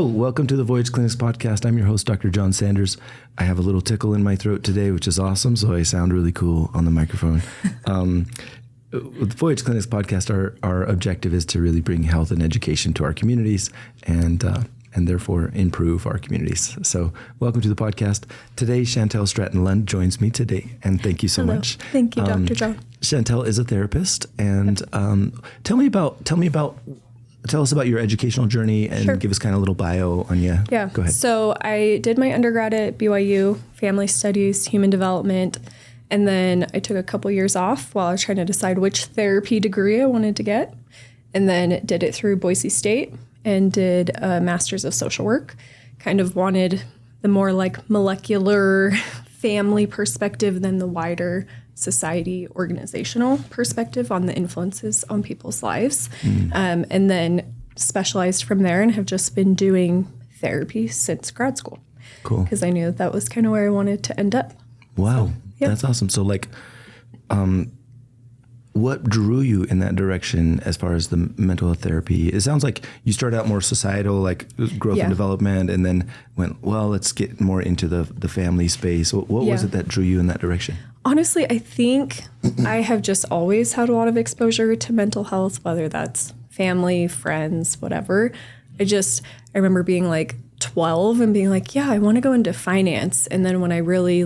Hello, welcome to the Voyage Clinics Podcast. I'm your host, Dr. John Sanders. I have a little tickle in my throat today, which is awesome, so I sound really cool on the microphone. With the Voyage Clinics Podcast, our objective is to really bring health and education to our communities and therefore improve our communities. So welcome to the podcast. Today, Chantel Stratton Lund joins me today, and thank you so much. Thank you, Dr. John. Chantel is a therapist, and tell us about your educational journey and give us kind of a little bio on you. Yeah. Go ahead. So I did my undergrad at BYU, Family Studies, Human Development, and then I took a couple years off while I was trying to decide which therapy degree I wanted to get, and then did it through Boise State and did a Master's of Social Work. Kind of wanted the more like molecular family perspective than the wider society organizational perspective on the influences on people's lives. And then specialized from there and have just been doing therapy since grad school. Cool. Because I knew that was kind of where I wanted to end up. Wow. So, yeah. That's awesome. So what drew you in that direction as far as the mental health therapy? It sounds like you started out more societal, like growth and development, and then went, well, let's get more into the family space. What was it that drew you in that direction? Honestly, I think I have just always had a lot of exposure to mental health, whether that's family, friends, whatever. I remember being like 12 and being like, yeah, I want to go into finance. And then when I really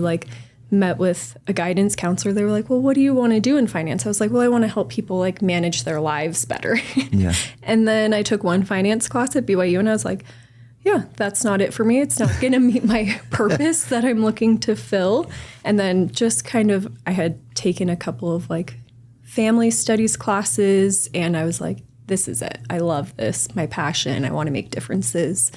met with a guidance counselor, they were like, well, what do you want to do in finance? I was like, well, I want to help people manage their lives better. Yeah. And then I took one finance class at BYU and I was like, yeah, that's not it for me. It's not going to meet my purpose that I'm looking to fill. And then I had taken a couple of family studies classes and I was like, this is it. I love this, my passion. I want to make differences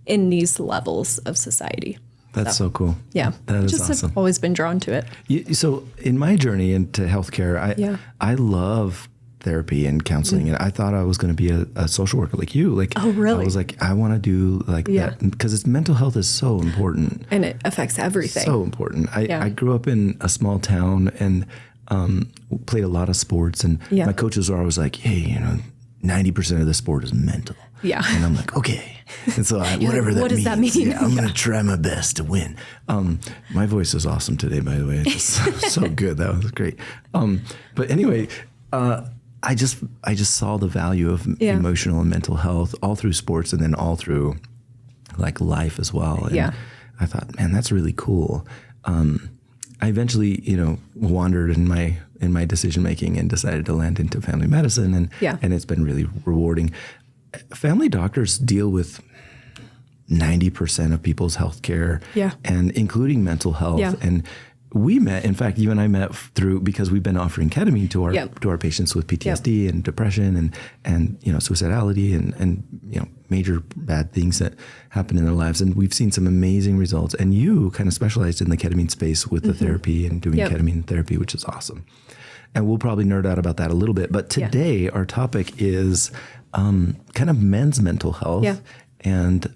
in these levels of society. That's so cool. Yeah. That is just awesome. I've always been drawn to it. So in my journey into healthcare, I love therapy and counseling, and I thought I was going to be a social worker like you. Oh, really? I was like, I want to do that because mental health is so important. And it affects everything. So important. I grew up in a small town and played a lot of sports, and my coaches were always like, hey, 90% of the sport is mental. Yeah. And I'm like, okay. And so whatever that means. What does that mean? Yeah, I'm going to try my best to win. My voice is awesome today, by the way. It's so good. That was great. But anyway, I just saw the value of emotional and mental health all through sports and then all through life as well. And I thought, man, that's really cool. I eventually, wandered in my decision making and decided to land into family medicine, and it's been really rewarding. Family doctors deal with 90% of people's healthcare, and including mental health. And we met, in fact, you and I met because we've been offering ketamine to our patients with PTSD and depression and suicidality and major bad things that happen in their lives. And we've seen some amazing results. And you kind of specialized in the ketamine space with the therapy and doing ketamine therapy, which is awesome. And we'll probably nerd out about that a little bit. But today our topic is kind of men's mental health and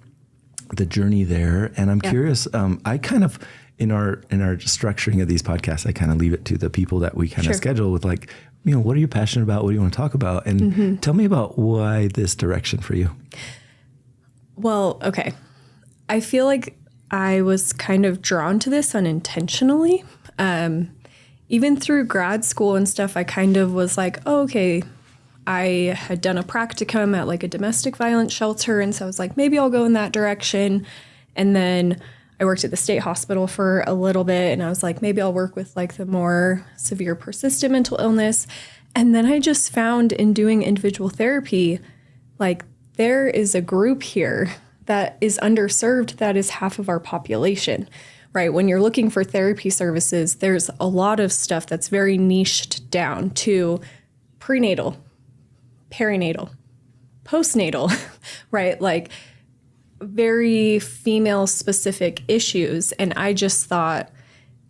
the journey there. And I'm curious, I kind of, in our structuring of these podcasts, I kind of leave it to the people that we kind of schedule with what are you passionate about? What do you want to talk about? And tell me about why this direction for you. Well, okay. I feel like I was kind of drawn to this unintentionally. Even through grad school and stuff, I kind of was like, oh, okay, I had done a practicum at a domestic violence shelter. And so I was like, maybe I'll go in that direction. And then I worked at the state hospital for a little bit. And I was like, maybe I'll work with the more severe persistent mental illness. And then I just found in doing individual therapy, there is a group here that is underserved that is half of our population. Right. When you're looking for therapy services, there's a lot of stuff that's very niched down to prenatal, perinatal, postnatal, right? Very female specific issues. And I just thought,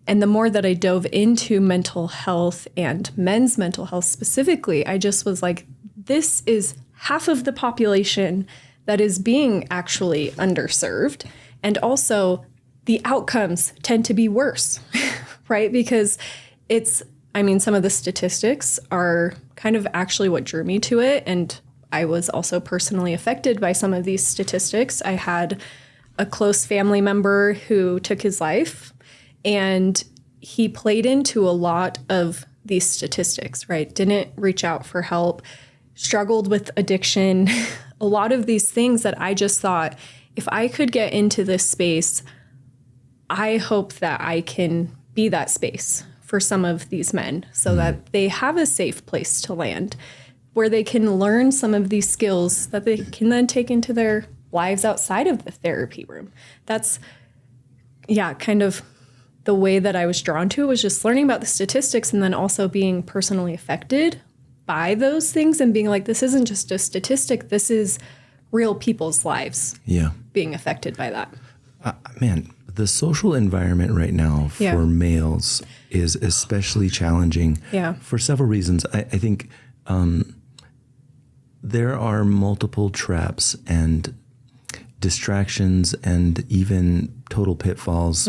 and the more that I dove into mental health and men's mental health specifically, I just was like, this is half of the population that is being actually underserved. And also the outcomes tend to be worse, right? Because some of the statistics are kind of actually what drew me to it. And I was also personally affected by some of these statistics. I had a close family member who took his life, and he played into a lot of these statistics, right? Didn't reach out for help, struggled with addiction, a lot of these things that I just thought, if I could get into this space, I hope that I can be that space for some of these men so that they have a safe place to land where they can learn some of these skills that they can then take into their lives outside of the therapy room. That's, kind of the way that I was drawn to it, was just learning about the statistics and then also being personally affected by those things and being like, this isn't just a statistic, this is real people's lives being affected by that. Man, the social environment right now for males is especially challenging for several reasons. I think there are multiple traps and distractions and even total pitfalls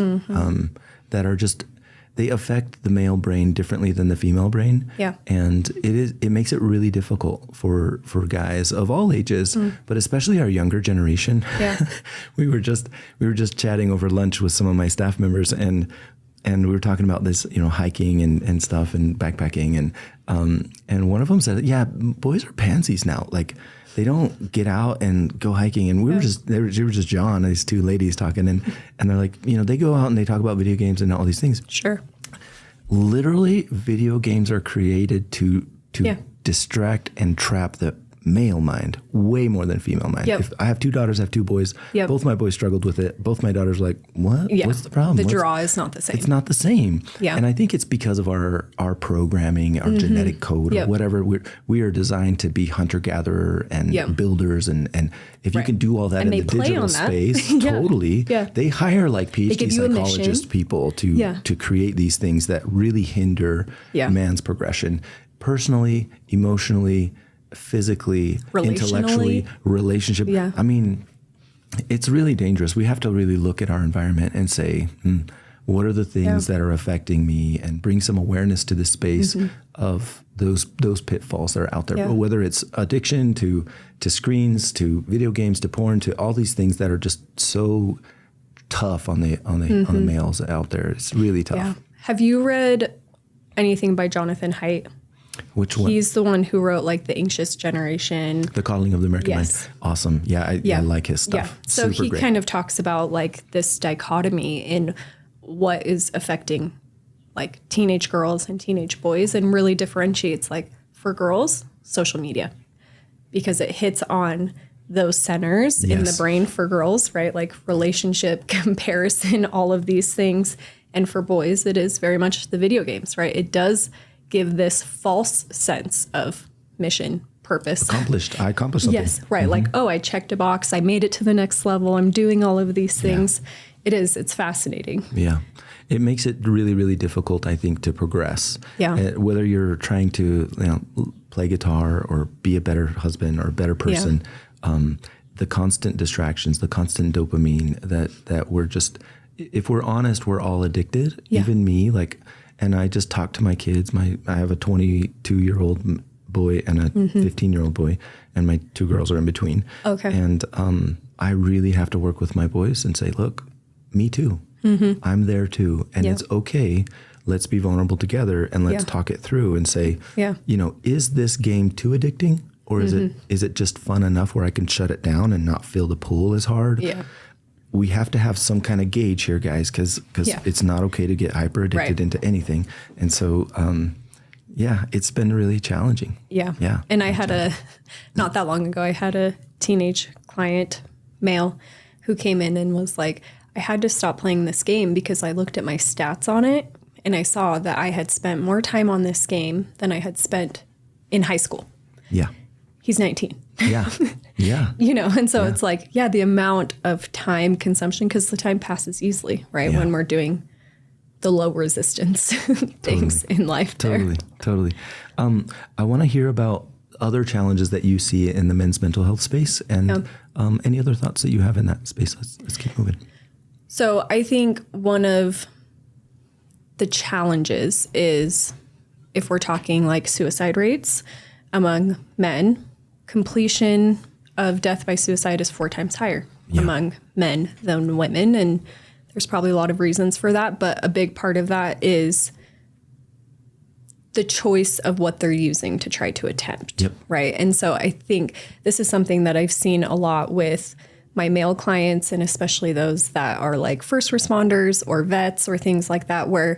that are just, they affect the male brain differently than the female brain. Yeah. And it makes it really difficult for guys of all ages, but especially our younger generation. Yeah. we were just chatting over lunch with some of my staff members, and we were talking about this, hiking and stuff and backpacking, and one of them said, yeah, boys are pansies now. Like, they don't get out and go hiking. And we were just John, these two ladies talking, and they're like, they go out and they talk about video games and all these things. Sure. Literally, video games are created to distract and trap the male mind way more than female mind. Yep. If I have two daughters, I have two boys. Yep. Both my boys struggled with it. Both my daughters were like, what? Yeah. What's the problem? The draw is not the same. It's not the same. Yeah. And I think it's because of our programming, our genetic code, or whatever. We are designed to be hunter-gatherer and builders. And if you can do all that in the digital space, totally, they hire like PhD psychologist people to create these things that really hinder man's progression personally, emotionally, physically, intellectually, relationship. Yeah. I mean, it's really dangerous. We have to really look at our environment and say, what are the things that are affecting me, and bring some awareness to the space of those pitfalls that are out there. Yeah. Whether it's addiction to screens, to video games, to porn, to all these things that are just so tough on the males out there. It's really tough. Yeah. Have you read anything by Jonathan Haidt? Which one? He's the one who wrote like The Anxious Generation. The Coddling of the American Mind. Awesome. Yeah, I like his stuff. Yeah. So he kind of talks about like this dichotomy in what is affecting like teenage girls and teenage boys, and really differentiates like for girls, social media, because it hits on those centers in the brain for girls, right? Like relationship, comparison, all of these things. And for boys, it is very much the video games, right? It does give this false sense of mission, purpose. I accomplished something. Yes, right. Like, oh, I checked a box. I made it to the next level. I'm doing all of these things. Yeah. It's fascinating. Yeah. It makes it really, really difficult, I think, to progress. Yeah. Whether you're trying to play guitar or be a better husband or a better person, the constant distractions, the constant dopamine that we're just, if we're honest, we're all addicted. Yeah. Even me, and I just talk to my kids. I have a 22-year-old boy and a 15-year-old boy, and my two girls are in between. Okay. And I really have to work with my boys and say, look, me too. Mm-hmm. I'm there too. And it's okay. Let's be vulnerable together, and let's talk it through and say, is this game too addicting? Or is it just fun enough where I can shut it down and not feel the pull as hard? Yeah. We have to have some kind of gauge here, guys, because it's not okay to get hyper addicted into anything. And so, it's been really challenging. Yeah. Yeah. And I had not that long ago, I had a teenage client, male, who came in and was like, I had to stop playing this game because I looked at my stats on it and I saw that I had spent more time on this game than I had spent in high school. Yeah. He's 19. Yeah. Yeah. And so it's like, the amount of time consumption, because the time passes easily, right? Yeah. When we're doing the low resistance things in life there. Totally. I want to hear about other challenges that you see in the men's mental health space, and any other thoughts that you have in that space. Let's keep moving. So I think one of the challenges is, if we're talking like suicide rates among men, completion of death by suicide is 4 times higher among men than women. And there's probably a lot of reasons for that, but a big part of that is the choice of what they're using to try to attempt, right? And so I think this is something that I've seen a lot with my male clients, and especially those that are like first responders or vets or things like that, where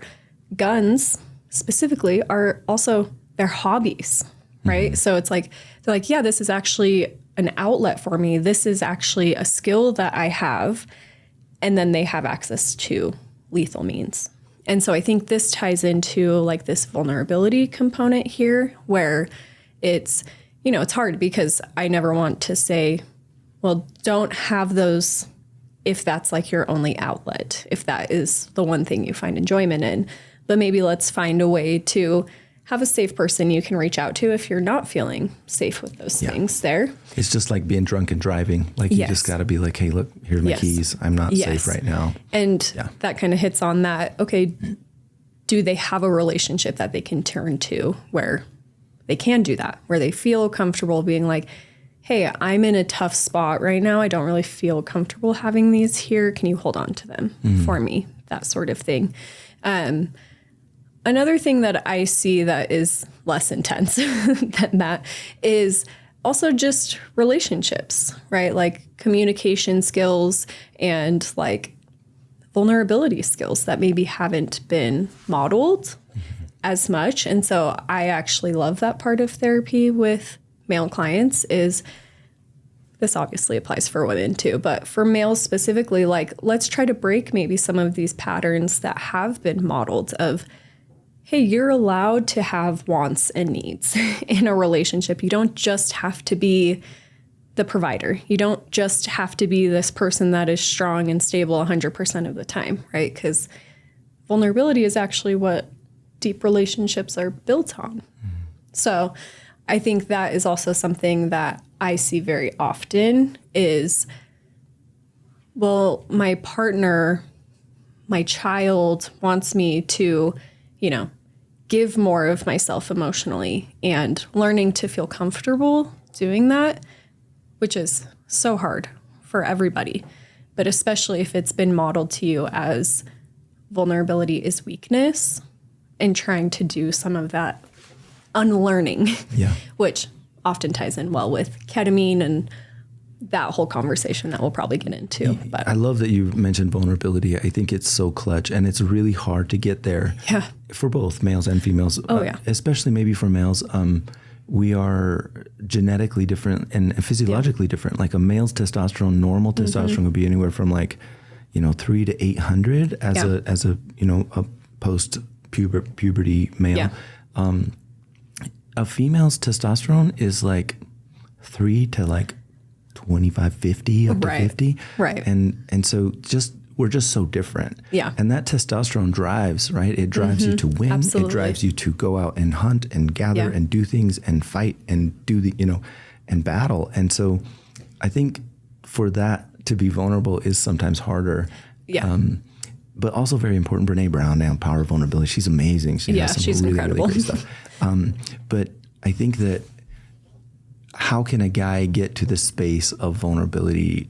guns specifically are also their hobbies, right? So it's like, they're like, yeah, this is actually an outlet for me. This is actually a skill that I have. And then they have access to lethal means. And so I think this ties into like this vulnerability component here, where it's, you know, it's hard because I never want to say, well, don't have those if that's like your only outlet, if that is the one thing you find enjoyment in. But maybe let's find a way to have a safe person you can reach out to if you're not feeling safe with those things there. It's just like being drunk and driving. Like you just got to be like, hey, look, here's my keys. I'm not safe right now. And that kind of hits on that. Okay, do they have a relationship that they can turn to where they can do that, where they feel comfortable being like, hey, I'm in a tough spot right now. I don't really feel comfortable having these here. Can you hold on to them for me? That sort of thing. Another thing that I see that is less intense than that is also just relationships, right? Like communication skills and like vulnerability skills that maybe haven't been modeled as much. And so I actually love that part of therapy with male clients. Is this obviously applies for women too, but for males specifically, like let's try to break maybe some of these patterns that have been modeled of, hey, you're allowed to have wants and needs in a relationship. You don't just have to be the provider. You don't just have to be this person that is strong and stable 100% of the time, right? Because vulnerability is actually what deep relationships are built on. So I think that is also something that I see very often is, well, my partner, my child wants me to, you know, give more of myself emotionally, and learning to feel comfortable doing that, which is so hard for everybody, but especially if it's been modeled to you as vulnerability is weakness, and trying to do some of that unlearning, which often ties in well with ketamine and that whole conversation that we'll probably get into. But I love that you mentioned vulnerability. I think it's so clutch, and it's really hard to get there for both males and females. Especially maybe for males. We are genetically different and physiologically different. Like a male's testosterone, normal testosterone would be anywhere from like, 3 to 800 as a a post puberty male. A female's testosterone is like 3 to like 25, 50, up to 50. Right. And so we're just so different. Yeah. And that testosterone drives, right? It drives you to win. Absolutely. It drives you to go out and hunt and gather and do things and fight and do and battle. And so I think for that to be vulnerable is sometimes harder. Yeah. But also very important. Brene Brown now, Power of Vulnerability. She's amazing. She has some really, incredible. Really great stuff. But I think that how can a guy get to the space of vulnerability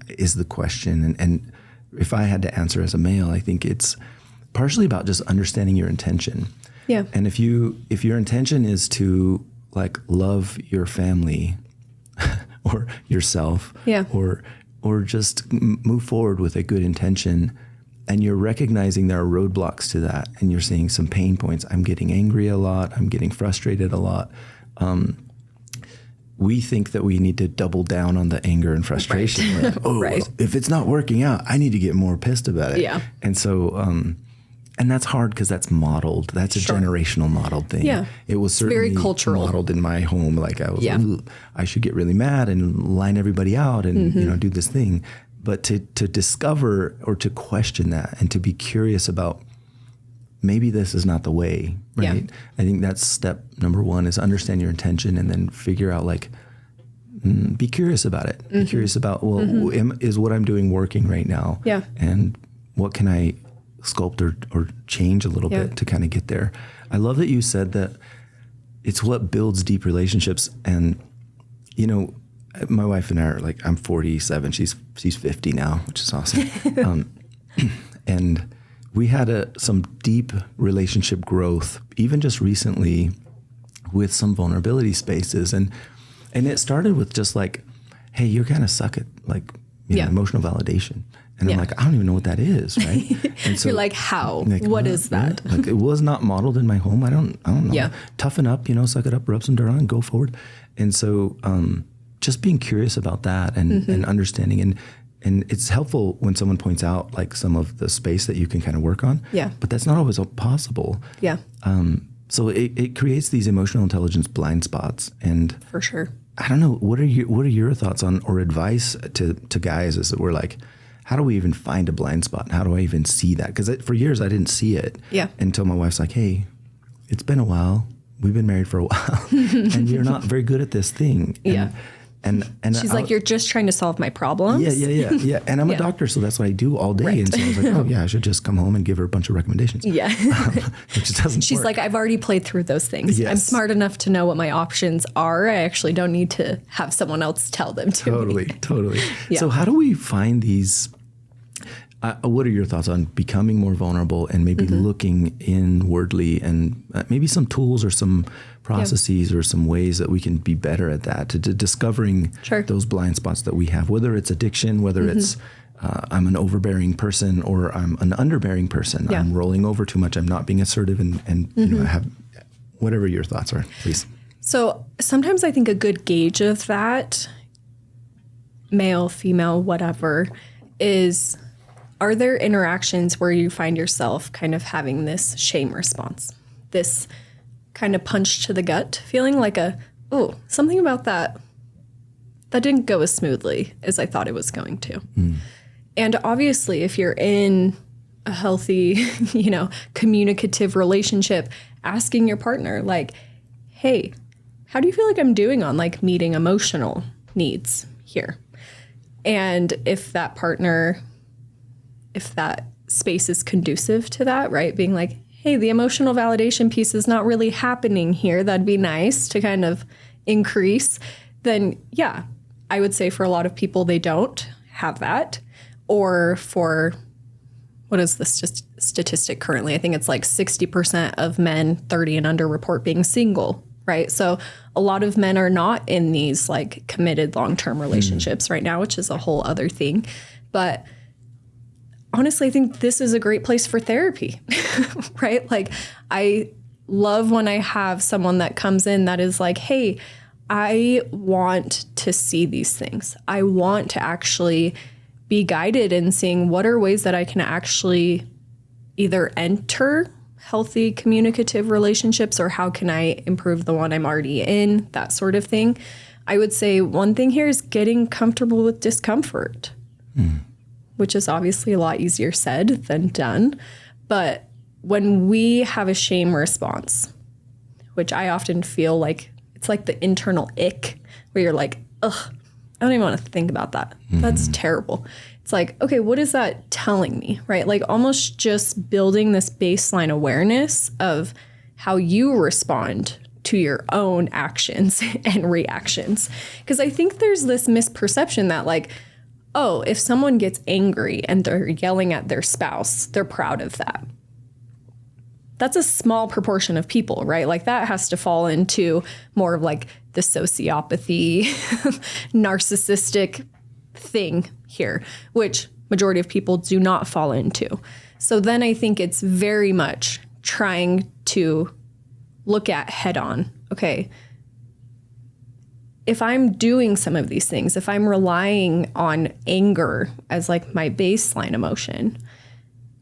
is the question. And if I had to answer as a male, I think it's partially about just understanding your intention. Yeah. And if your intention is to like love your family or yourself, or just move forward with a good intention, and you're recognizing there are roadblocks to that, and you're seeing some pain points. I'm getting angry a lot. I'm getting frustrated a lot. We think that we need to double down on the anger and frustration. Right. Like, if it's not working out, I need to get more pissed about it. Yeah. And so, and that's hard because that's modeled. That's a generational modeled thing. Yeah. It was certainly very cultural. Modeled in my home. Like I was, I should get really mad and line everybody out and do this thing. But to discover or to question that and to be curious about maybe this is not the way, right? Yeah. I think that's step number one, is understand your intention and then figure out like, be curious about it. Be curious about, is what I'm doing working right now? Yeah. And what can I sculpt or change a little bit to kind of get there? I love that you said that it's what builds deep relationships. And, you know, my wife and I are like, I'm 47, she's 50 now, which is awesome. And we had some deep relationship growth, even just recently, with some vulnerability spaces. And it started with just like, hey, you kind of suck at like, you know, emotional validation. And I'm like, I don't even know what that is, right? And so you're like, how? Like, what is that? Like, it was not modeled in my home. I don't know. Yeah. Toughen up, you know, suck it up, rub some dirt on, and go forward. And so just being curious about that and understanding. And it's helpful when someone points out like some of the space that you can kind of work on. Yeah. But that's not always possible. Yeah. So it creates these emotional intelligence blind spots. And for sure. I don't know, what are your thoughts on, or advice to guys as that we're like, how do we even find a blind spot? How do I even see that? Because for years I didn't see it until my wife's like, hey, it's been a while. We've been married for a while and you're not very good at this thing. And she's like, you're just trying to solve my problems. Yeah. And I'm a doctor, so that's what I do all day. Right. And so I was like, oh yeah, I should just come home and give her a bunch of recommendations. Yeah. Which doesn't She's work. like, I've already played through those things. Yes. I'm smart enough to know what my options are. I actually don't need to have someone else tell them to me. Totally. So how do we find these, what are your thoughts on becoming more vulnerable and maybe looking inwardly, and maybe some tools or some processes or some ways that we can be better at that, to discovering those blind spots that we have, whether it's addiction, whether it's I'm an overbearing person or I'm an underbearing person. I'm rolling over too much. I'm not being assertive and you know, I have whatever your thoughts are, please. So sometimes I think a good gauge of that, male, female, whatever, is, are there interactions where you find yourself kind of having this shame response, this kind of punch to the gut feeling, like something about that didn't go as smoothly as I thought it was going to. And obviously, if you're in a healthy, you know, communicative relationship, asking your partner like, hey, how do you feel like I'm doing on like meeting emotional needs here? And if that space is conducive to that, right? Being like, hey, the emotional validation piece is not really happening here. That'd be nice to kind of increase. Then yeah, I would say for a lot of people, they don't have that. Or for, what is the statistic currently? I think it's like 60% of men 30 and under report being single, right? So a lot of men are not in these like committed long-term relationships right now, which is a whole other thing. But honestly, I think this is a great place for therapy, right? Like, I love when I have someone that comes in that is like, hey, I want to see these things. I want to actually be guided in seeing what are ways that I can actually either enter healthy communicative relationships, or how can I improve the one I'm already in, that sort of thing. I would say one thing here is getting comfortable with discomfort. Which is obviously a lot easier said than done. But when we have a shame response, which I often feel like it's like the internal ick, where you're like, ugh, I don't even want to think about that. That's terrible. It's like, okay, what is that telling me, right? Like almost just building this baseline awareness of how you respond to your own actions and reactions. Because I think there's this misperception that like, oh, if someone gets angry and they're yelling at their spouse, they're proud of that. That's a small proportion of people, right? Like that has to fall into more of like the sociopathy, narcissistic thing here, which majority of people do not fall into. So then I think it's very much trying to look at head on, okay, if I'm doing some of these things, if I'm relying on anger as like my baseline emotion,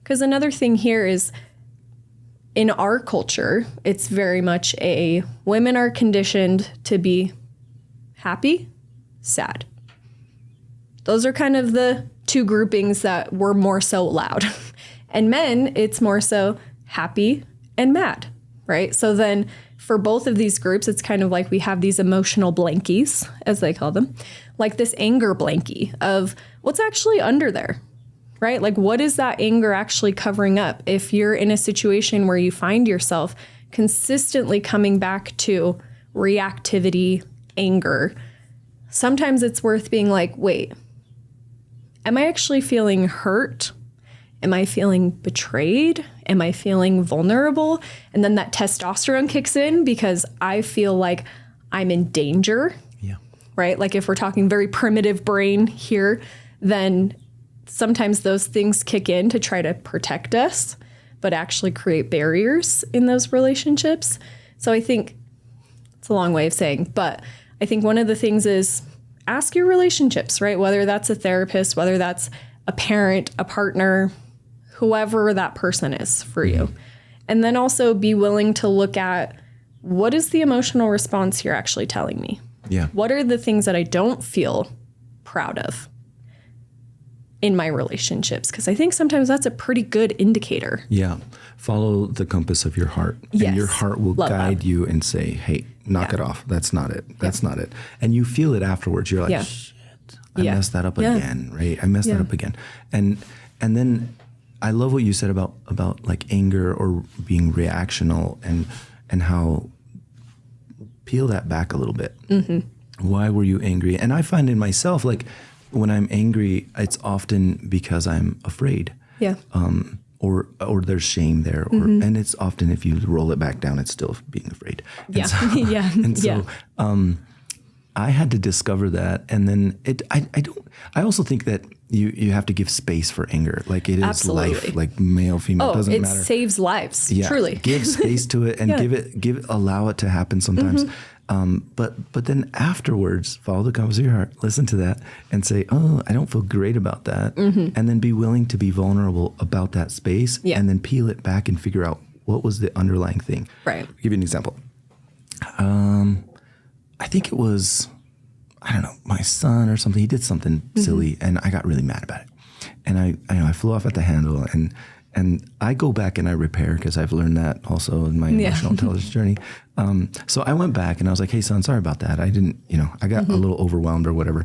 because another thing here is in our culture, it's very much women are conditioned to be happy, sad. Those are kind of the two groupings that were more so allowed. And men, it's more so happy and mad, right? So then for both of these groups, it's kind of like we have these emotional blankies, as they call them, like this anger blankie of what's actually under there, right? Like what is that anger actually covering up? If you're in a situation where you find yourself consistently coming back to reactivity, anger, sometimes it's worth being like, wait, am I actually feeling hurt? Am I feeling betrayed? Am I feeling vulnerable? And then that testosterone kicks in because I feel like I'm in danger. Yeah. Right? Like if we're talking very primitive brain here, then sometimes those things kick in to try to protect us, but actually create barriers in those relationships. So I think it's a long way of saying, but I think one of the things is ask your relationships, right? Whether that's a therapist, whether that's a parent, a partner, whoever that person is for you. And then also be willing to look at what is the emotional response you're actually telling me? Yeah. What are the things that I don't feel proud of in my relationships? Because I think sometimes that's a pretty good indicator. Yeah. Follow the compass of your heart. Yes. And your heart will guide you and say, hey, knock it off. That's not it. That's not it. And you feel it afterwards. You're like, shit, I messed that up again, right? I messed that up again. And then I love what you said about like anger or being reactional and how peel that back a little bit. Why were you angry? And I find in myself, like when I'm angry, it's often because I'm afraid. Yeah. Or there's shame there. And it's often, if you roll it back down, it's still being afraid. Yeah. And so I had to discover that. And then I also think that you have to give space for anger. Like it is life, like male, female, doesn't matter. It saves lives, truly. Give space to it and allow it to happen sometimes. But then afterwards, follow the compass of your heart, listen to that and say, oh, I don't feel great about that. And then be willing to be vulnerable about that space and then peel it back and figure out what was the underlying thing. Right. I'll give you an example. I think it was, I don't know, my son or something. He did something silly and I got really mad about it. And I flew off at the handle and I go back and I repair because I've learned that also in my emotional intelligence journey. So I went back and I was like, hey, son, sorry about that. I didn't, I got a little overwhelmed or whatever.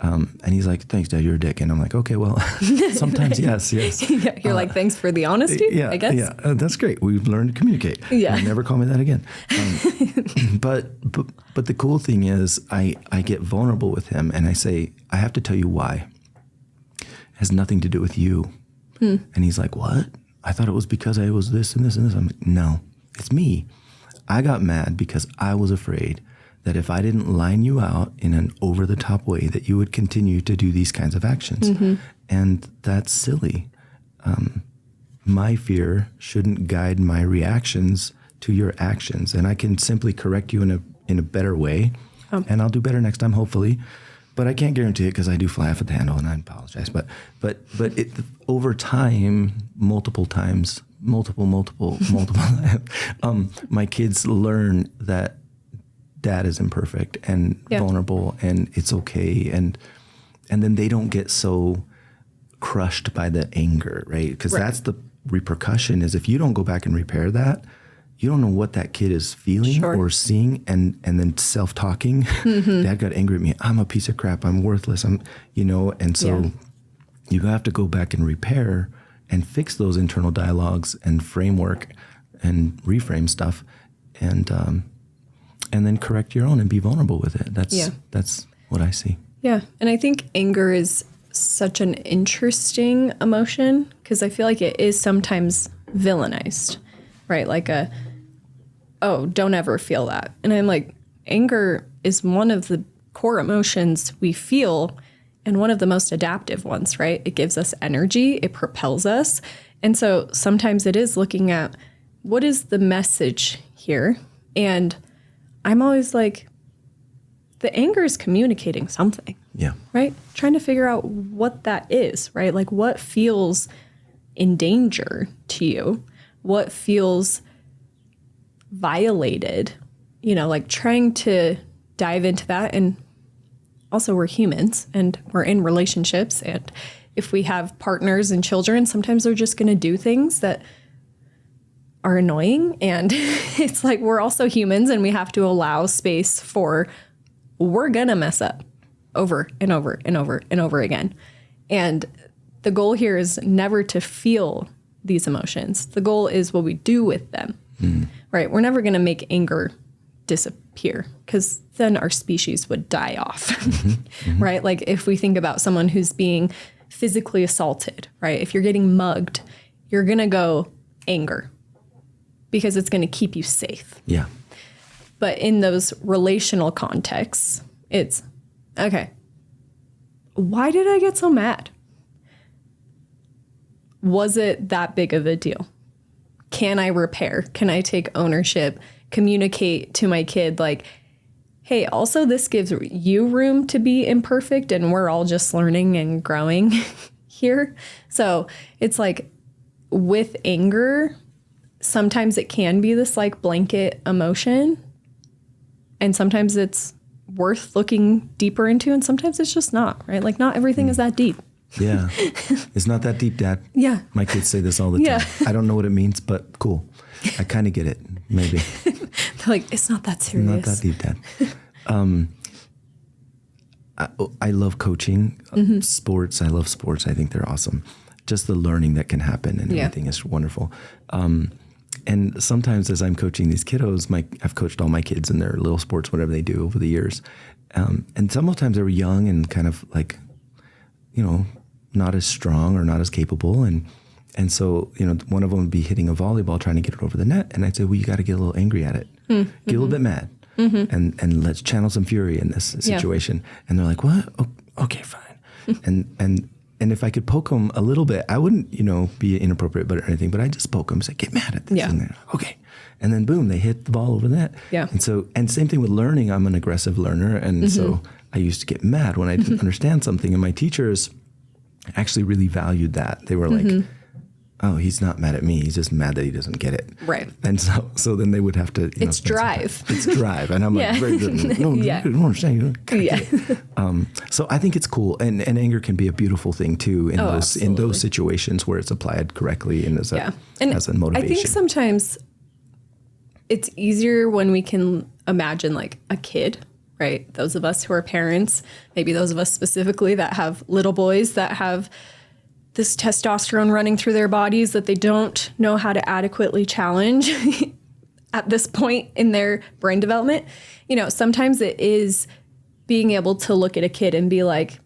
And he's like, thanks, Dad, you're a dick. And I'm like, okay, well, sometimes yes. You're like, thanks for the honesty, I guess. Yeah, that's great. We've learned to communicate. Yeah. Never call me that again. But the cool thing is I get vulnerable with him and I say, I have to tell you why. It has nothing to do with you. And he's like, what? I thought it was because I was this and this and this. I'm like, no, it's me. I got mad because I was afraid that if I didn't line you out in an over-the-top way, that you would continue to do these kinds of actions. And that's silly. My fear shouldn't guide my reactions to your actions. And I can simply correct you in a better way. And I'll do better next time, hopefully. But I can't guarantee it because I do fly off at the handle and I apologize. But it, over time, multiple times, my kids learn that Dad is imperfect and vulnerable and it's okay. And then they don't get so crushed by the anger, right? Because that's the repercussion is if you don't go back and repair that, you don't know what that kid is feeling or seeing and then self-talking. Dad got angry at me. I'm a piece of crap. I'm worthless. And so you have to go back and repair and fix those internal dialogues and framework and reframe stuff and then correct your own and be vulnerable with it. That's what I see. Yeah. And I think anger is such an interesting emotion because I feel like it is sometimes villainized, right? Like don't ever feel that. And I'm like, anger is one of the core emotions we feel and one of the most adaptive ones, right? It gives us energy. It propels us. And so sometimes it is looking at what is the message here? And I'm always like, the anger is communicating something. Yeah. Right? Trying to figure out what that is, right? Like what feels in danger to you? What feels violated? Like trying to dive into that. And also we're humans and we're in relationships. And if we have partners and children, sometimes they're just going to do things that are annoying. And it's like we're also humans and we have to allow space for we're going to mess up over and over and over and over again. And the goal here is never to feel these emotions. The goal is what we do with them, right? We're never going to make anger peer, because then our species would die off, right? Like if we think about someone who's being physically assaulted, right? If you're getting mugged, you're going to go anger because it's going to keep you safe. Yeah. But in those relational contexts, it's, okay, why did I get so mad? Was it that big of a deal? Can I repair? Can I take ownership? Communicate to my kid like, hey, also this gives you room to be imperfect and we're all just learning and growing here. So it's like with anger, sometimes it can be this like blanket emotion and sometimes it's worth looking deeper into and sometimes it's just not, right? Like not everything is that deep. Yeah. It's not that deep, Dad. Yeah. My kids say this all the time. I don't know what it means, but cool. I kind of get it, maybe. They're like, it's not that serious. Not that deep, Dad. I love coaching sports. I love sports. I think they're awesome. Just the learning that can happen and everything is wonderful. And sometimes as I'm coaching these kiddos, I've coached all my kids in their little sports, whatever they do over the years. And sometimes they were young and kind of like, not as strong or not as capable. And so, one of them would be hitting a volleyball, trying to get it over the net. And I'd say, well, you got to get a little angry at it, get a little bit mad and let's channel some fury in this situation. And they're like, what? Oh, okay, fine. And if I could poke them a little bit, I wouldn't, be inappropriate or anything, but I just poke them, say, get mad at this. And they're like, okay. And then boom, they hit the ball over the net. Yeah. And same thing with learning. I'm an aggressive learner. And so I used to get mad when I didn't understand something. And my teachers actually really valued that. They were like, oh, he's not mad at me. He's just mad that he doesn't get it. Right. And so then they would have to, it's drive. It's drive. And I'm like, very good. No, you don't understand. You don't get it. So I think it's cool. And anger can be a beautiful thing too in those situations where it's applied correctly and as a motivation. I think sometimes it's easier when we can imagine like a kid, right? Those of us who are parents, maybe those of us specifically that have little boys that have this testosterone running through their bodies that they don't know how to adequately challenge at this point in their brain development. Sometimes it is being able to look at a kid and be like,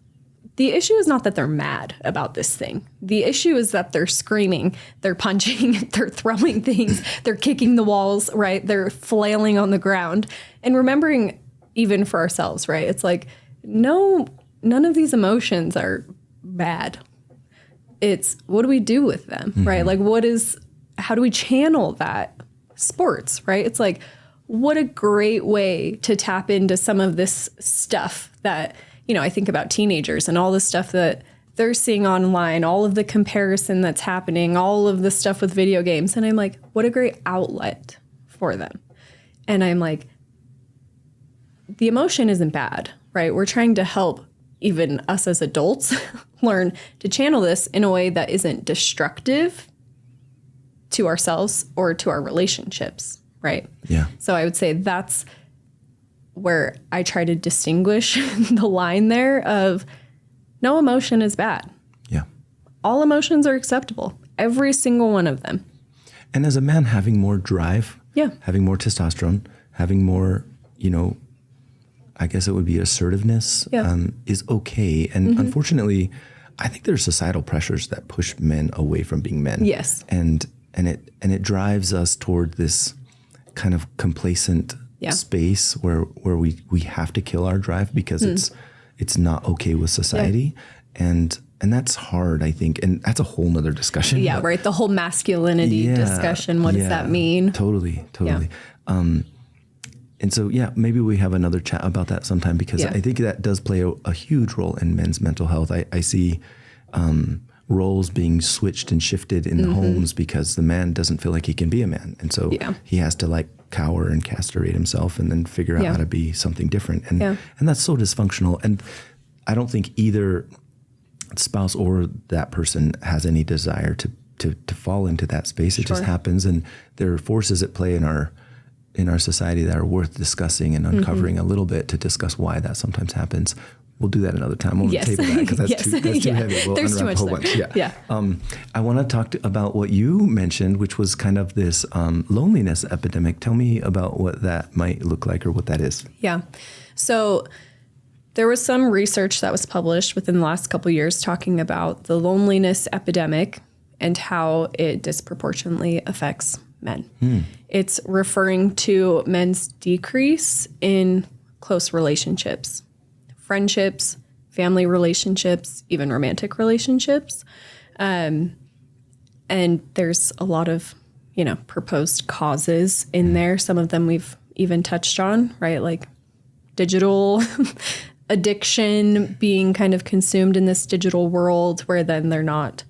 the issue is not that they're mad about this thing. The issue is that they're screaming, they're punching, they're throwing things, they're kicking the walls, right? They're flailing on the ground. And remembering even for ourselves, right? It's like, no, none of these emotions are bad. It's what do we do with them, right? Like how do we channel that? Sports, right? It's like, what a great way to tap into some of this stuff that, I think about teenagers and all the stuff that they're seeing online, all of the comparison that's happening, all of the stuff with video games. And I'm like, what a great outlet for them. And I'm like, the emotion isn't bad, right? We're trying to help even us as adults learn to channel this in a way that isn't destructive to ourselves or to our relationships, right? Yeah. So I would say that's where I try to distinguish the line there of no emotion is bad. Yeah. All emotions are acceptable. Every single one of them. And as a man, having more drive, having more testosterone, having more, I guess it would be assertiveness, is okay. And unfortunately, I think there's societal pressures that push men away from being men. Yes. And it drives us toward this kind of complacent space where we have to kill our drive because it's not okay with society. And that's hard, I think. And that's a whole nother discussion. Yeah, right. The whole masculinity discussion. What does that mean? Totally. Yeah. And so, maybe we have another chat about that sometime because I think that does play a huge role in men's mental health. I see roles being switched and shifted in the homes because the man doesn't feel like he can be a man. And so he has to like cower and castrate himself and then figure out how to be something different. And that's so dysfunctional. And I don't think either spouse or that person has any desire to fall into that space. It just happens. And there are forces at play in our society that are worth discussing and uncovering a little bit to discuss why that sometimes happens. we'll do that another time. We'll table that because that's too heavy. We'll There's too much a whole bunch. Yeah. I want to talk about what you mentioned, which was kind of this loneliness epidemic. Tell me about what that might look like or what that is. Yeah. So there was some research that was published within the last couple of years talking about the loneliness epidemic and how it disproportionately affects men. It's referring to men's decrease in close relationships, friendships, family relationships, even romantic relationships. And there's a lot of, proposed causes in there. Some of them we've even touched on, right? Like digital addiction, being kind of consumed in this digital world where then they're not,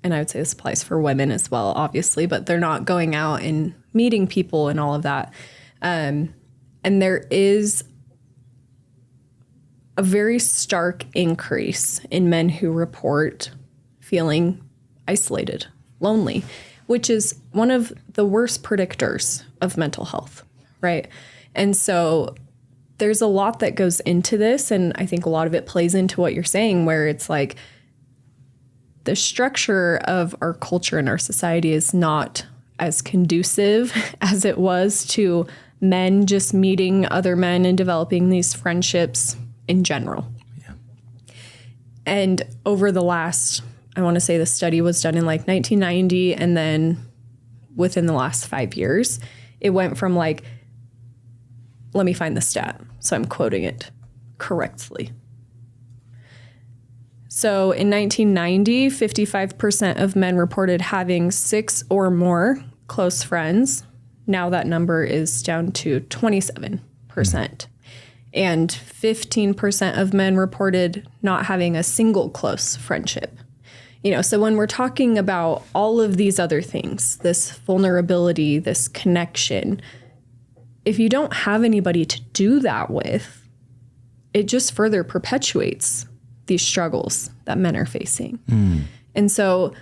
and I would say this applies for women as well, obviously, but they're not going out and meeting people and all of that. And there is a very stark increase in men who report feeling isolated, lonely, which is one of the worst predictors of mental health, right? And so there's a lot that goes into this, and I think a lot of it plays into what you're saying, where it's like the structure of our culture and our society is not as conducive as it was to men just meeting other men and developing these friendships in general. Yeah. And over the last, I want to say the study was done in like 1990, and then within the last 5 years, it went from like, let me find the stat so I'm quoting it correctly. So in 1990, 55% of men reported having 6 or more close friends. Now that number is down to 27%. And 15% of men reported not having a single close friendship. So when we're talking about all of these other things, this vulnerability, this connection, if you don't have anybody to do that with, it just further perpetuates these struggles that men are facing. And so,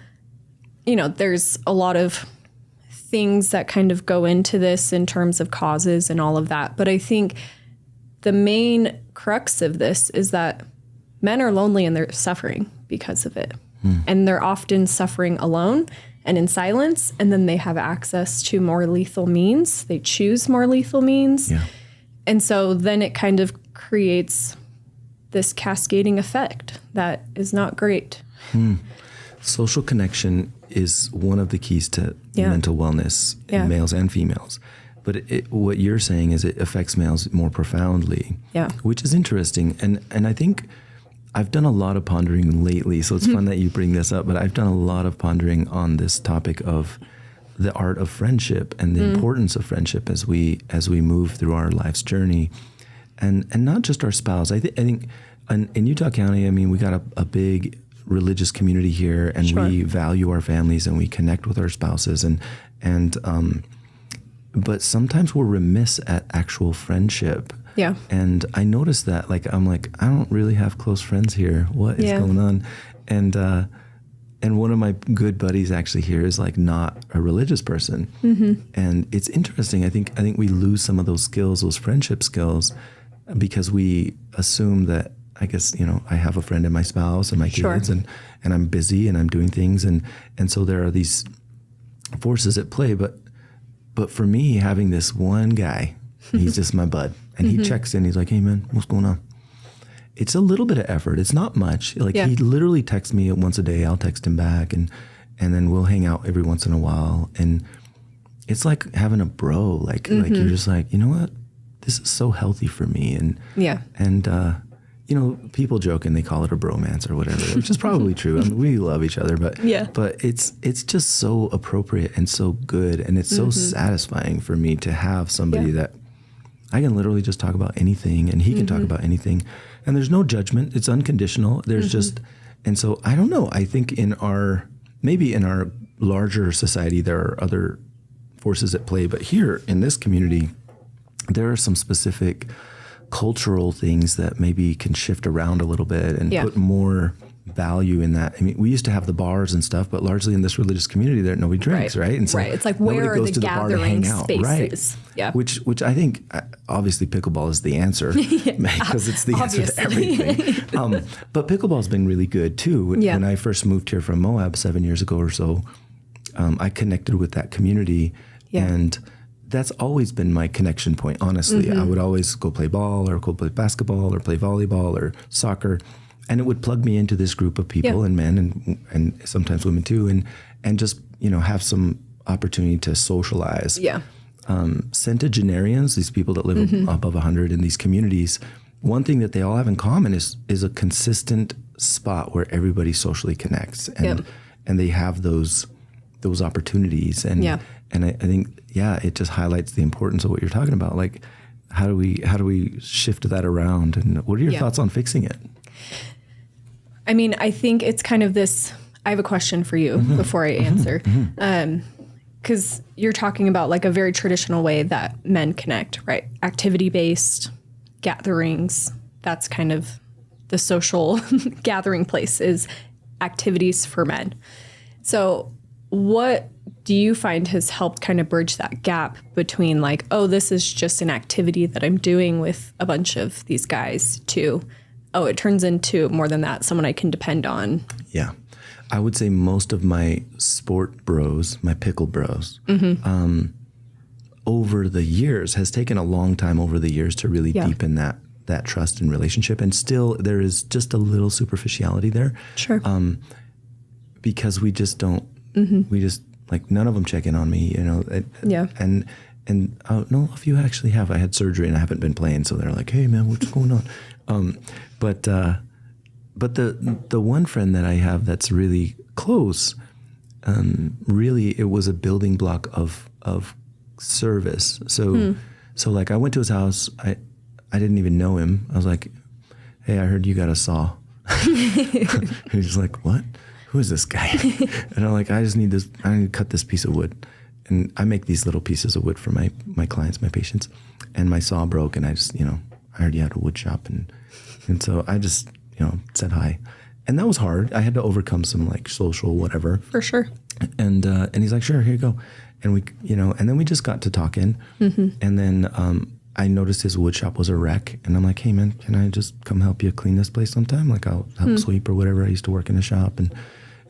there's a lot of things that kind of go into this in terms of causes and all of that. But I think the main crux of this is that men are lonely and they're suffering because of it. And they're often suffering alone and in silence. And then they have access to more lethal means. They choose more lethal means. Yeah. And so then it kind of creates this cascading effect that is not great. Social connection is one of the keys to mental wellness in males and females. But what you're saying is it affects males more profoundly, which is interesting. And I think I've done a lot of pondering lately, so it's fun that you bring this up, but I've done a lot of pondering on this topic of the art of friendship and the importance of friendship as we move through our life's journey. And not just our spouse. I think in Utah County, we got a big religious community here, and we value our families and we connect with our spouses, but sometimes we're remiss at actual friendship. Yeah. And I noticed that, I'm like, I don't really have close friends here. What is going on? And one of my good buddies actually here is not a religious person. And it's interesting. I think we lose some of those skills, those friendship skills, because we assume that, I guess, I have a friend in my spouse and my kids and I'm busy and I'm doing things. And so there are these forces at play. But for me, having this one guy, he's just my bud. And he checks in. He's like, hey, man, what's going on? It's a little bit of effort. It's not much. He literally texts me once a day. I'll text him back. And then we'll hang out every once in a while. And it's like having a bro. Like you're just like, you know what? This is so healthy for me. And people joke and they call it a bromance or whatever, which is probably true. We love each other, but it's just so appropriate and so good. And it's so satisfying for me to have somebody that I can literally just talk about anything and he can talk about anything. And there's no judgment. It's unconditional. There's just, and so I don't know. I think maybe in our larger society, there are other forces at play, but here in this community, there are some specific cultural things that maybe can shift around a little bit and put more value in that. I mean, we used to have the bars and stuff, but largely in this religious community there, nobody drinks, right? And so it's like, where are the gathering spaces? Right. Yeah. Which I think, obviously pickleball is the answer because it's the answer to everything. But pickleball's been really good too. Yeah. When I first moved here from Moab 7 years ago or so, I connected with that community, and that's always been my connection point, honestly. I would always go play ball or go play basketball or play volleyball or soccer, and it would plug me into this group of people and men and sometimes women too, and just, have some opportunity to socialize. Yeah. Centenarians, these people that live above 100 in these communities, one thing that they all have in common is a consistent spot where everybody socially connects, and they have those opportunities, and I think it just highlights the importance of what you're talking about. Like, how do we shift that around, and what are your thoughts on fixing it? I mean, I think it's kind of this. I have a question for you before I answer, because you're talking about like a very traditional way that men connect, right? Activity-based gatherings. That's kind of the social gathering place, is activities for men. So what do you find has helped kind of bridge that gap between like, oh, this is just an activity that I'm doing with a bunch of these guys, to, oh, it turns into more than that, someone I can depend on? Yeah. I would say most of my sport bros, my pickle bros, over the years, has taken a long time over the years to really deepen that trust and relationship. And still there is just a little superficiality there. Sure. Because we just don't, we just, like, none of them check in on me, And I don't know if you actually have. I had surgery and I haven't been playing, so they're like, "Hey man, what's going on?" But the one friend that I have that's really close, really, it was a building block of service. So like, I went to his house. I didn't even know him. I was like, "Hey, I heard you got a saw." He's like, "What? Who is this guy?" And I'm like, I need to cut this piece of wood. And I make these little pieces of wood for my clients, my patients. And my saw broke, and I just, I heard you had a wood shop. And so I just, said hi. And that was hard. I had to overcome some like social whatever. For sure. And he's like, "Sure, here you go." And we, and then we just got to talking. And then I noticed his wood shop was a wreck. And I'm like, "Hey man, can I just come help you clean this place sometime? Like, I'll help sweep or whatever. I used to work in a shop." And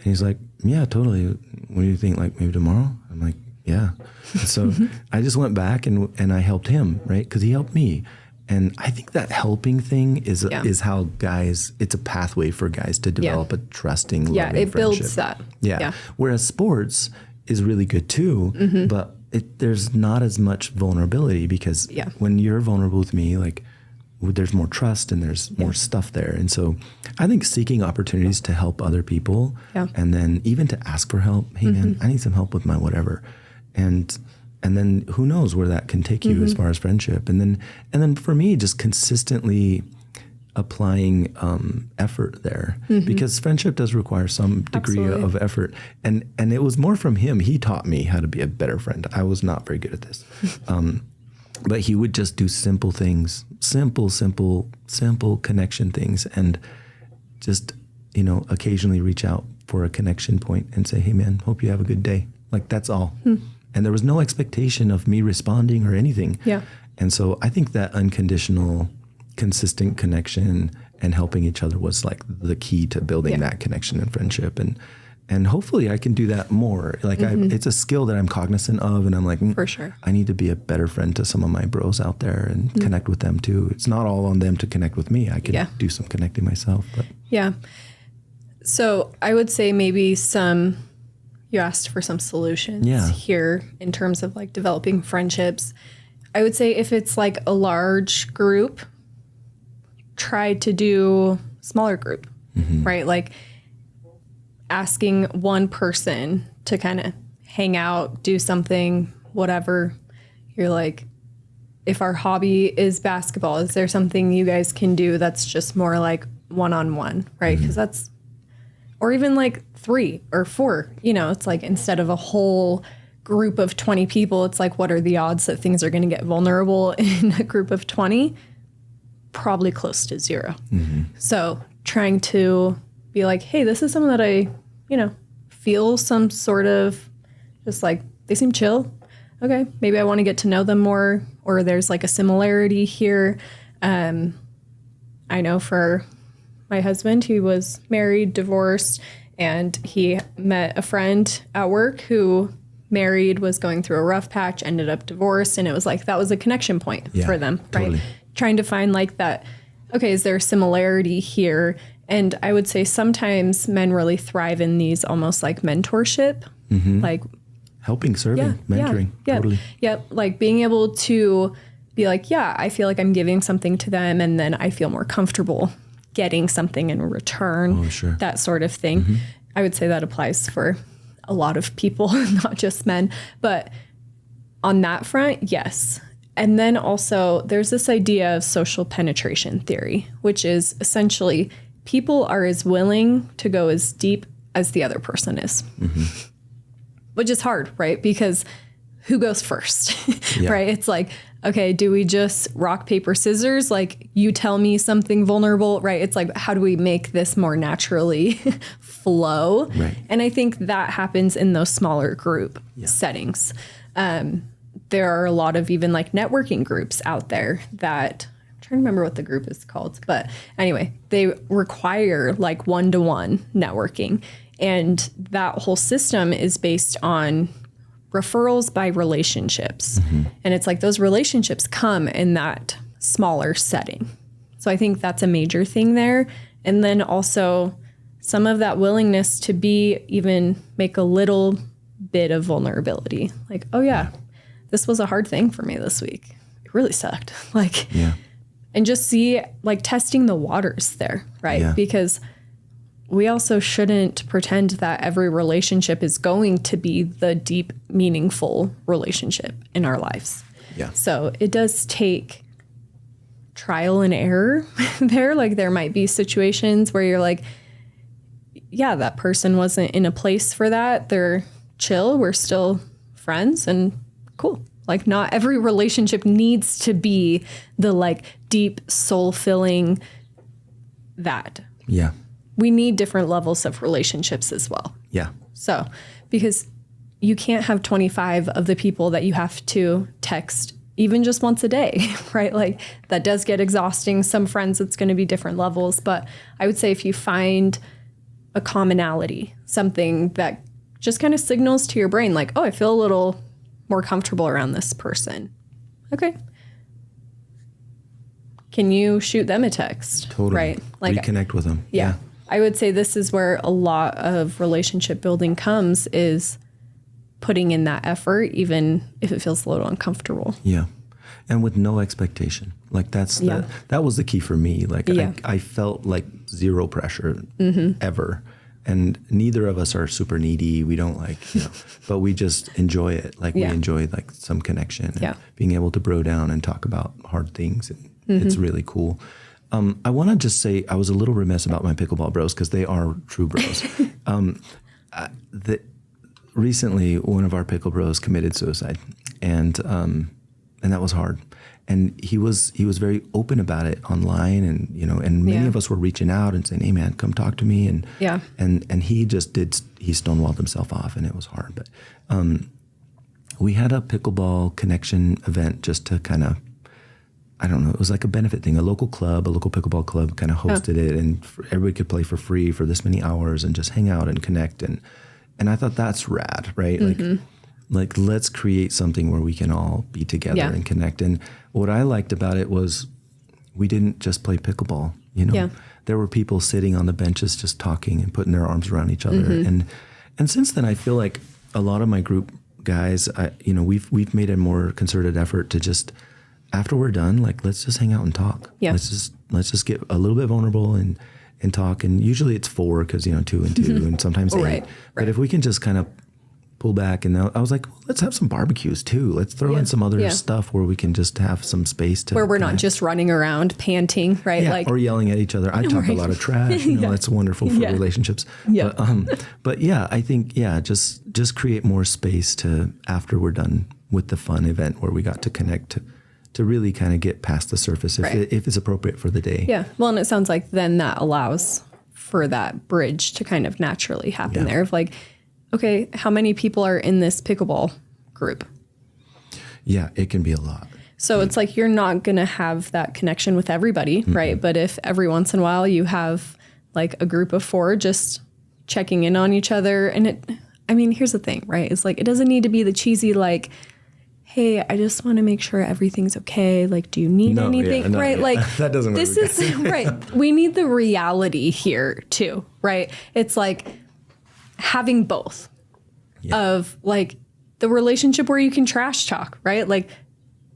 he's like, "Yeah, totally. What do you think? Like, maybe tomorrow?" I'm like, "Yeah." And so I just went back and I helped him, right? Because he helped me. And I think that helping thing is how guys, it's a pathway for guys to develop a trusting, loving friendship. Builds that. Yeah. Whereas sports is really good too, but there's not as much vulnerability, because when you're vulnerable with me, like, there's more trust and there's more stuff there. And so I think seeking opportunities to help other people, and then even to ask for help. "Hey man, I need some help with my whatever." And then who knows where that can take you as far as friendship. And then for me, just consistently applying effort there, because friendship does require some degree of effort. And it was more from him. He taught me how to be a better friend. I was not very good at this. But he would just do simple things, simple connection things, and just, occasionally reach out for a connection point and say, "Hey man, hope you have a good day." Like, that's all. And there was no expectation of me responding or anything. Yeah. And so I think that unconditional, consistent connection and helping each other was like the key to building that connection and friendship. And hopefully I can do that more. Like, it's a skill that I'm cognizant of, and I'm like, for sure, I need to be a better friend to some of my bros out there and connect with them too. It's not all on them to connect with me. I can do some connecting myself. But so I would say maybe you asked for some solutions here in terms of like developing friendships. I would say if it's like a large group, try to do smaller group, right? Like, asking one person to kind of hang out, do something, whatever. You're like, if our hobby is basketball, is there something you guys can do that's just more like one-on-one, right? Because that's, or even like 3 or 4, it's like, instead of a whole group of 20 people, it's like, what are the odds that things are going to get vulnerable in a group of 20? Probably close to 0. So trying to be like, hey, this is someone that I, feel some sort of just like, they seem chill. Okay, maybe I want to get to know them more, or there's like a similarity here. I know for my husband, he was married, divorced, and he met a friend at work who married, was going through a rough patch, ended up divorced. And it was like, that was a connection point for them, right? Totally. Trying to find like that, okay, is there a similarity here? And I would say sometimes men really thrive in these almost like mentorship, like helping, serving, mentoring. Totally. Yeah. Like being able to be like, I feel like I'm giving something to them, and then I feel more comfortable getting something in return. Oh, sure. That sort of thing. I would say that applies for a lot of people, not just men. But on that front, yes. And then also there's this idea of social penetration theory, which is essentially people are as willing to go as deep as the other person is, which is hard, right? Because who goes first, right? It's like, okay, do we just rock, paper, scissors? Like you tell me something vulnerable, right? It's like, how do we make this more naturally flow? Right. And I think that happens in those smaller group settings. There are a lot of even like networking groups out there that, I'm trying to remember what the group is called, but anyway, they require like one-to-one networking. And that whole system is based on referrals by relationships. And it's like those relationships come in that smaller setting. So I think that's a major thing there. And then also some of that willingness to even make a little bit of vulnerability. Like, oh yeah, this was a hard thing for me this week. It really sucked. Like, and just see like testing the waters there, right? Yeah. Because we also shouldn't pretend that every relationship is going to be the deep, meaningful relationship in our lives. Yeah. So it does take trial and error there. Like there might be situations where you're like, that person wasn't in a place for that. They're chill. We're still friends and cool. Like not every relationship needs to be the like deep, soul-filling that. Yeah. We need different levels of relationships as well. Yeah. So, because you can't have 25 of the people that you have to text even just once a day, right? Like that does get exhausting. Some friends, it's going to be different levels. But I would say if you find a commonality, something that just kind of signals to your brain, like, oh, I feel a little more comfortable around this person. Okay. Can you shoot them a text? Totally. Right? Like reconnect with them. Yeah. I would say this is where a lot of relationship building comes, is putting in that effort, even if it feels a little uncomfortable. Yeah. And with no expectation. Like that was the key for me. Like I felt like zero pressure ever. And neither of us are super needy. We don't like, but we just enjoy it. Like we enjoy like some connection and being able to bro down and talk about hard things. And it's really cool. I want to just say I was a little remiss about my pickleball bros because they are true bros. Recently, one of our pickle bros committed suicide, and that was hard. And he was very open about it online, and and many of us were reaching out and saying, "Hey, man, come talk to me." And he just he stonewalled himself off, and it was hard. But we had a pickleball connection event just to kind of, I don't know, it was like a benefit thing. A local pickleball club kind of hosted it, and everybody could play for free for this many hours and just hang out and connect. And I thought that's rad, right? Like let's create something where we can all be together and connect. And what I liked about it was we didn't just play pickleball, There were people sitting on the benches just talking and putting their arms around each other. And since then, I feel like a lot of my group guys, we've made a more concerted effort to just, after we're done, like, let's just hang out and talk. Yeah. Let's just get a little bit vulnerable and talk. And usually it's 4 because, 2 and 2 and sometimes 8. Right. But if we can just kind of pull back, and I was like, well, let's have some barbecues too. Let's throw in some other stuff where we can just have some space to, where we're not just running around panting, right? Yeah, or yelling at each other. I talk a lot of trash. That's wonderful for relationships. Yeah. But I think, just create more space to, after we're done with the fun event where we got to connect, to really kind of get past the surface if it's appropriate for the day. Yeah. Well, and it sounds like then that allows for that bridge to kind of naturally happen there of like, okay, how many people are in this pickleball group? Yeah, it can be a lot. So it's like you're not going to have that connection with everybody, right? But if every once in a while you have like a group of 4 just checking in on each other, and here's the thing, right? It's like, it doesn't need to be the cheesy, like, hey, I just want to make sure everything's okay. Like, do you need anything? Right? Like, that doesn't work. This is right. We need the reality here too, right? It's like having both of like the relationship where you can trash talk, right? Like,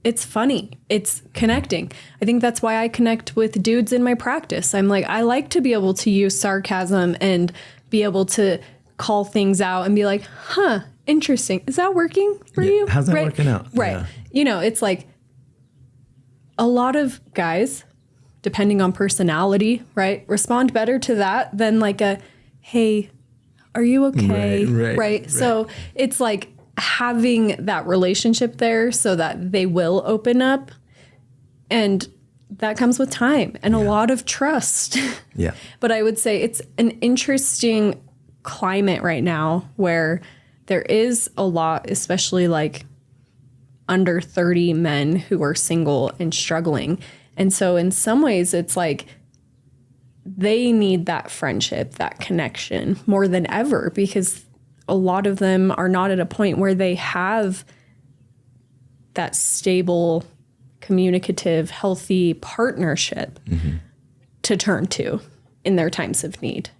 it's funny. It's connecting. I think that's why I connect with dudes in my practice. I'm like, I like to be able to use sarcasm and be able to call things out and be like, huh, interesting. Is that working for you? How's that working out? Right. Yeah. It's like a lot of guys, depending on personality, right, respond better to that than like a, hey, are you okay? Right. So it's like having that relationship there so that they will open up, and that comes with time and a lot of trust. Yeah. But I would say it's an interesting climate right now where there is a lot, especially like under 30 men who are single and struggling. And so in some ways it's like they need that friendship, that connection more than ever, because a lot of them are not at a point where they have that stable, communicative, healthy partnership to turn to in their times of need,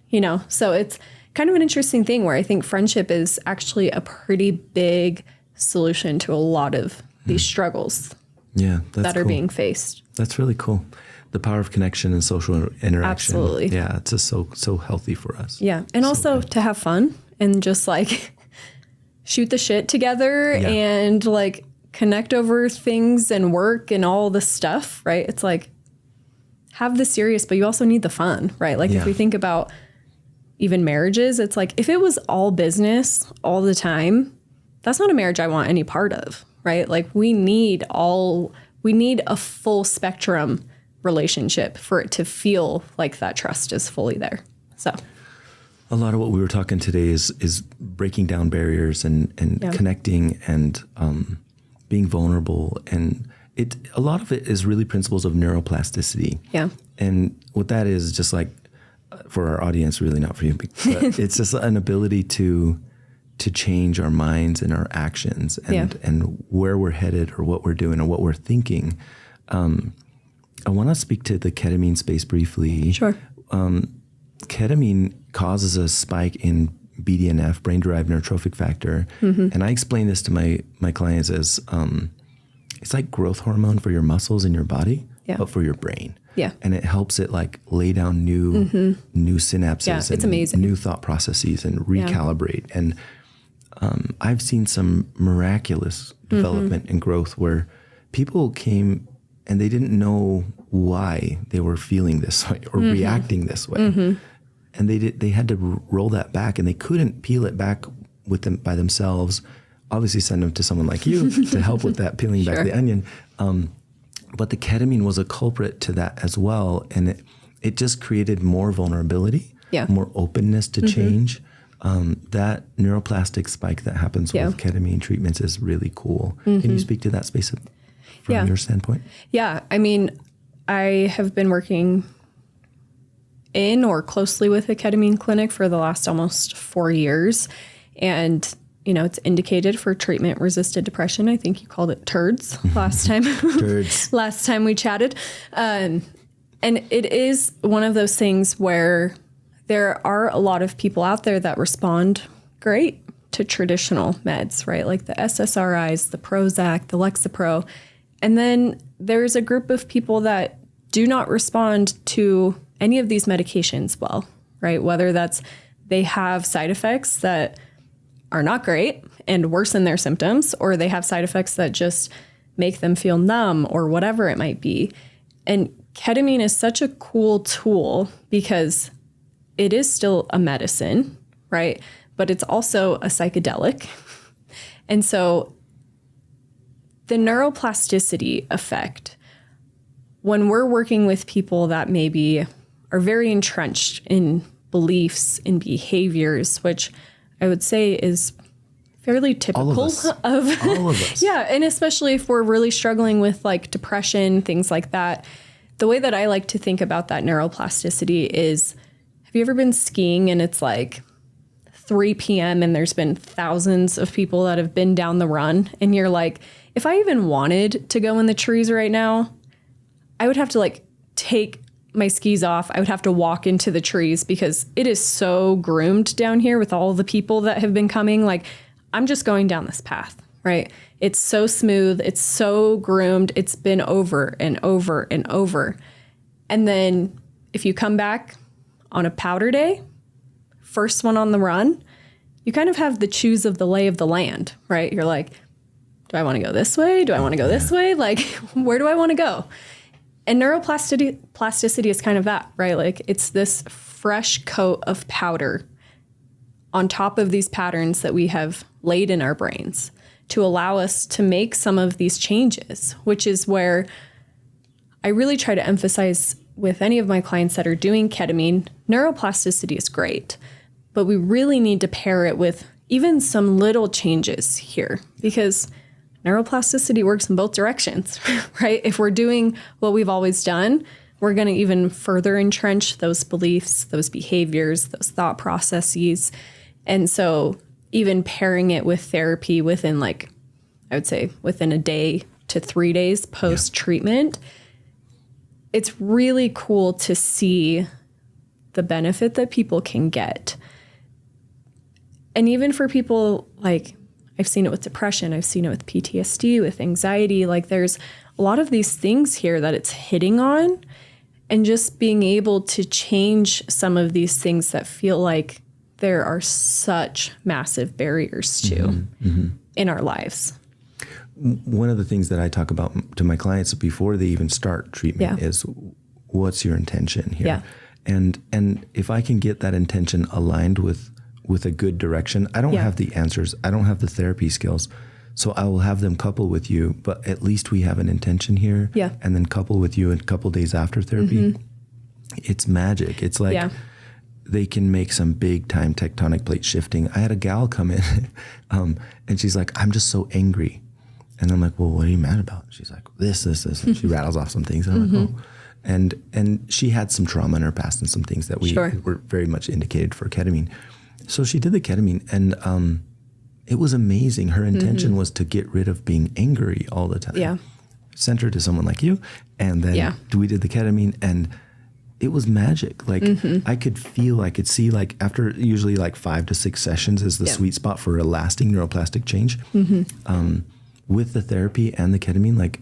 So it's kind of an interesting thing where I think friendship is actually a pretty big solution to a lot of these struggles that are being faced. That's really cool. The power of connection and social interaction. Absolutely. Yeah, it's just so healthy for us. Yeah, and also to have fun and just like shoot the shit together and like connect over things and work and all the stuff, right? It's like have the serious, but you also need the fun, right? Like if we think about even marriages, it's like if it was all business all the time, that's not a marriage I want any part of, right? Like we need a full spectrum relationship for it to feel like that trust is fully there. So a lot of what we were talking today is breaking down barriers and connecting and being vulnerable, and a lot of it is really principles of neuroplasticity. Yeah. And what that is, just like for our audience, really not for you, but it's just an ability to change our minds and our actions and where we're headed or what we're doing or what we're thinking. I want to speak to the ketamine space briefly. Sure. Ketamine causes a spike in BDNF, brain-derived neurotrophic factor. And I explain this to my clients as it's like growth hormone for your muscles in your body, but for your brain. Yeah. And it helps it like lay down new synapses and amazing. New thought processes and recalibrate. And I've seen some miraculous development and growth where people came and they didn't know why they were feeling this way or reacting this way. And they had to roll that back, and they couldn't peel it back with them by themselves. Obviously send them to someone like you to help with that peeling back the onion. But the ketamine was a culprit to that as well. And it just created more vulnerability, more openness to change. That neuroplastic spike that happens with ketamine treatments is really cool. Can you speak to that space from your standpoint? Yeah. I mean, I have been working in or closely with a ketamine clinic for the last almost 4 years. And, it's indicated for treatment-resistant depression. I think you called it TERDs last time. TERDs. Last time we chatted. And it is one of those things where there are a lot of people out there that respond great to traditional meds, right? Like the SSRIs, the Prozac, the Lexapro. And then there's a group of people that do not respond to any of these medications well, right? Whether that's they have side effects that are not great and worsen their symptoms, or they have side effects that just make them feel numb or whatever it might be. And ketamine is such a cool tool because it is still a medicine, right? But it's also a psychedelic. And so the neuroplasticity effect, when we're working with people that maybe are very entrenched in beliefs and behaviors, which I would say is fairly typical all of us. Yeah. And especially if we're really struggling with like depression, things like that. The way that I like to think about that neuroplasticity is, have you ever been skiing and it's like 3 p.m. and there's been thousands of people that have been down the run, and you're like, if I even wanted to go in the trees right now, I would have to like take my skis off. I would have to walk into the trees because it is so groomed down here with all the people that have been coming. Like, I'm just going down this path, right? It's so smooth. It's so groomed. It's been over and over and over. And then if you come back on a powder day, first one on the run, you kind of have the choose of the lay of the land, right? You're like, do I want to go this way? Do I want to go this way? Like, where do I want to go? And neuroplasticity is kind of that, right? Like, it's this fresh coat of powder on top of these patterns that we have laid in our brains to allow us to make some of these changes, which is where I really try to emphasize with any of my clients that are doing ketamine. Neuroplasticity is great, but we really need to pair it with even some little changes here, because neuroplasticity works in both directions, right? If we're doing what we've always done, we're going to even further entrench those beliefs, those behaviors, those thought processes. And so even pairing it with therapy within, like, I would say within a day to 3 days post-treatment, it's really cool to see the benefit that people can get. And even for people, like, I've seen it with depression, I've seen it with PTSD, with anxiety, like there's a lot of these things here that it's hitting on, and just being able to change some of these things that feel like there are such massive barriers to in our lives. One of the things that I talk about to my clients before they even start treatment is, what's your intention here? Yeah. And if I can get that intention aligned with a good direction, I don't have the answers. I don't have the therapy skills. So I will have them couple with you, but at least we have an intention here. Yeah. And then couple with you a couple days after therapy. It's magic. It's like they can make some big time tectonic plate shifting. I had a gal come in and she's like, I'm just so angry. And I'm like, well, what are you mad about? She's like, this. And she rattles off some things. And I'm like, oh. And she had some trauma in her past and some things that we were very much indicated for ketamine. So she did the ketamine, and it was amazing. Her intention was to get rid of being angry all the time. Yeah. Sent her to someone like you, and then we did the ketamine, and it was magic. Like I could see like after usually like 5 to 6 sessions is the sweet spot for a lasting neuroplastic change. With the therapy and the ketamine, like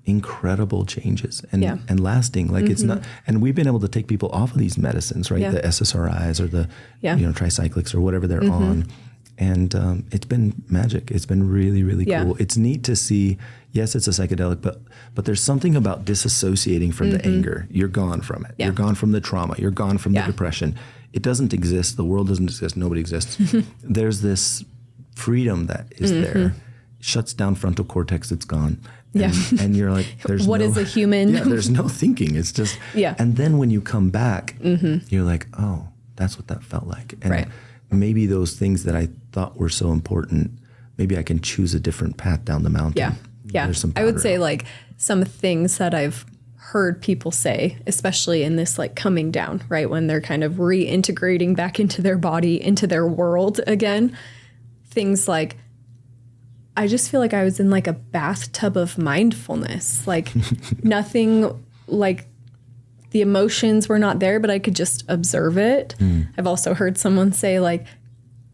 incredible changes and lasting. Like it's not, and we've been able to take people off of these medicines, right? The SSRIs or the tricyclics or whatever they're on. And it's been magic. It's been really, really cool. It's neat to see, yes, it's a psychedelic, but there's something about disassociating from the anger. You're gone from it. You're gone from the trauma. You're gone from the depression. It doesn't exist. The world doesn't exist. Nobody exists. There's this freedom that is there. Shuts down frontal cortex. It's gone. And you're like, there's what is a human? There's no thinking. It's just, and then when you come back, you're like, oh, that's what that felt like. And maybe those things that I thought were so important, maybe I can choose a different path down the mountain. There's some I would say like some things that I've heard people say, especially in this like coming down, right? When they're kind of reintegrating back into their body, into their world again. Things like, I just feel like I was in like a bathtub of mindfulness, like nothing, like the emotions were not there, but I could just observe it. I've also heard someone say like,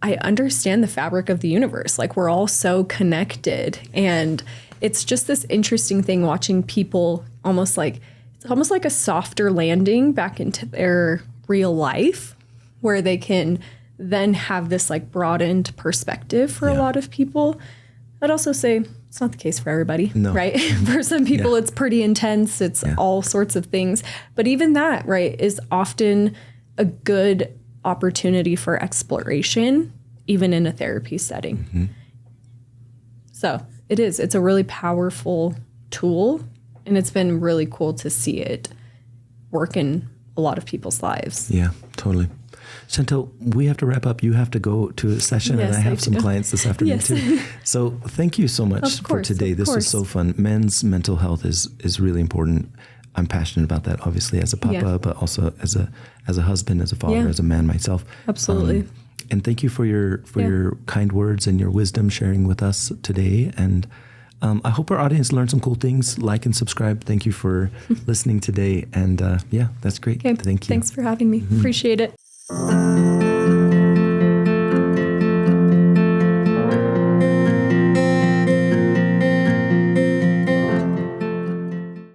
I understand the fabric of the universe. Like we're all so connected. And it's just this interesting thing watching people it's almost like a softer landing back into their real life, where they can then have this like broadened perspective for a lot of people. I'd also say it's not the case for everybody, right? For some people, it's pretty intense. It's all sorts of things. But even that, right, is often a good opportunity for exploration, even in a therapy setting. So it's a really powerful tool, and it's been really cool to see it work in a lot of people's lives. Yeah, totally. Chantel, we have to wrap up. You have to go to a session, and I have some clients this afternoon too. So thank you so much for today. This was so fun. Men's mental health is really important. I'm passionate about that, obviously, as a papa, but also as a husband, as a father, as a man myself. Absolutely. And thank you for your kind words and your wisdom sharing with us today. And I hope our audience learned some cool things. Like and subscribe. Thank you for listening today. And that's great. Okay. Thank you. Thanks for having me. Appreciate it.